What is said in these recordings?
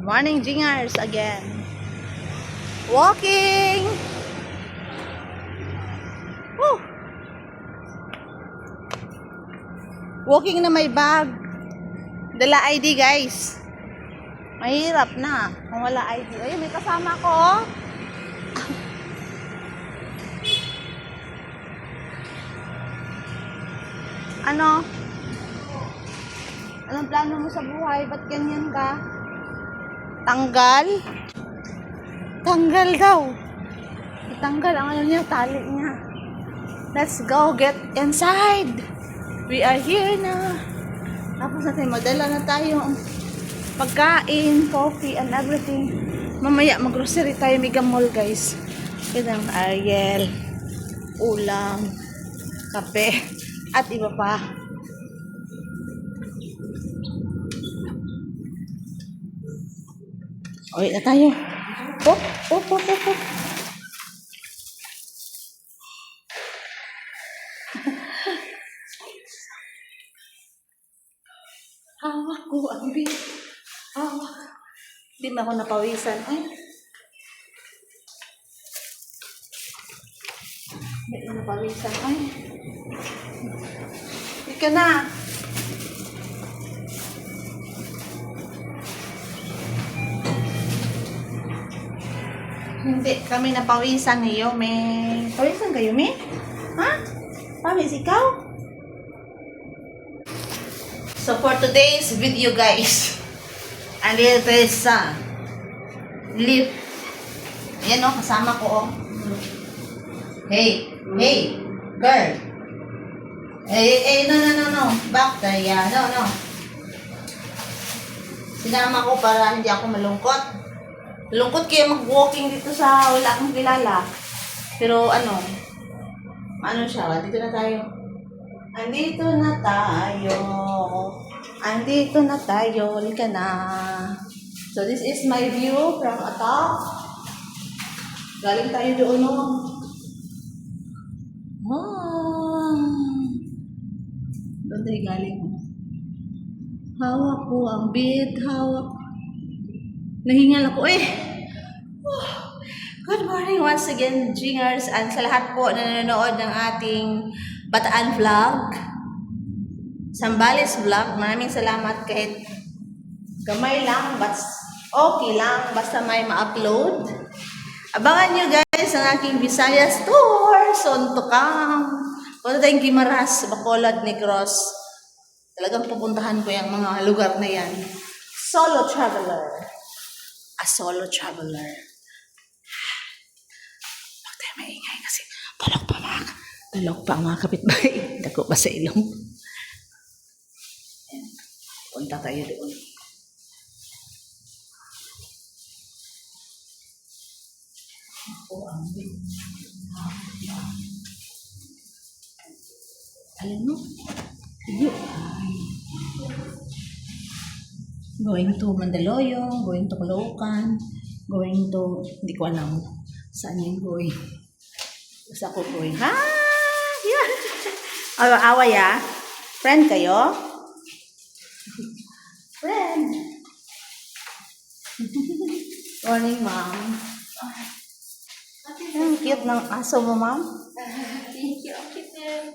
Morning, Jingers, again. Walking! Woo! Walking na may bag. Dala ID, guys. Mahirap na kung wala ID. Ayun, may kasama ko, oh. Ano? Anong plano mo sa buhay? Ba't ganyan ka? Tanggal? Tanggal daw. Itanggal ang ano niya, tali niya. Let's go, get inside. We are here na. Tapos natin, madala na tayo. Pagkain, coffee, and everything. Mamaya, mag-grocery tayo, mega mall, guys. Ito ang Ariel, ulam, kape, at iba pa. Uwi na tayo. Hop, hop, hop, hop, hop. Hawak ko ang bit. Hawak. Hindi na ako napawisan. Ay. Hindi na napawisan. Ay. Ika na. Hindi kami napawisan ni Yume. Pawisan ka, Yume? Ha? Pawis ikaw? So for today's video, guys, andito tayo sa lift. Ayan, oh, kasama ko, oh. Hey, hey, girl. Hey, no. Back there, yeah. No. Sinama ko para hindi ako malungkot. Lungkot kaya mag-walking dito sa wala akong kilala. Pero ano siya, dito na tayo. Andito na tayo. Halika na. So this is my view from atop. Galing tayo doon, no? Doon tayo galing. Hawak ko ang bit. Nahingal ako Good morning once again, Jingers, and sa lahat po na nanonood ng ating Bataan Vlog, Sambales Vlog. Maraming salamat kahit gamay lang, but okay lang, basta may ma-upload. Abangan nyo, guys, ang aking Visayas tour, soon to come. Punta tayong Guimaras, Bacolod, Negros. Talagang pupuntahan ko yung mga lugar na yan. Solo traveler. A solo traveler. Huwag tayo maingay kasi talok pa ang mga kapitbahay. Dako pa sa ilong. Punta tayo doon. Alam mo? Going to Mandaluyong, going to Caloocan, going to, hindi ko alam saan yung going. Basta ako going. Ha! Yan! Away Friend kayo? Friend! Morning, ma'am. Ang cute ng aso mo, ma'am. Thank you. Okay, sir.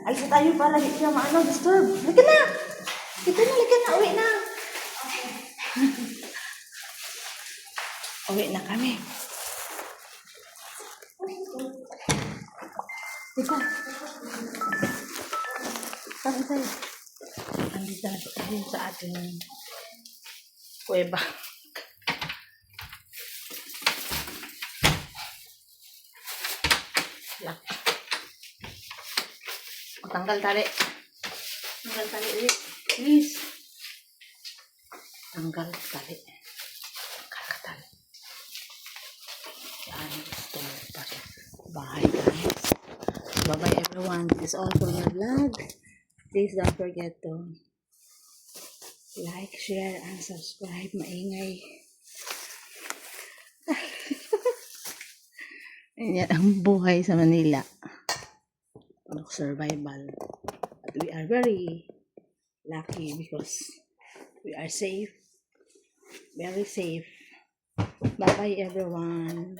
Alis na tayo para hindi siya disturb. Halika na! Uwi na. Okay. Uwi na kami. Dito. Saan tayo? Andito na tayo sa ating kuweba. Lock. Tanggal tali ulit. Please. Tanggal tali. Yan. Gusto mo pa sa bahay, guys. Bye-bye, everyone. This is all for my vlog. Please don't forget to like, share, and subscribe. Maingay. Yan ang buhay sa Manila. Survival. But we are very lucky because we are safe very safe. Bye-bye everyone.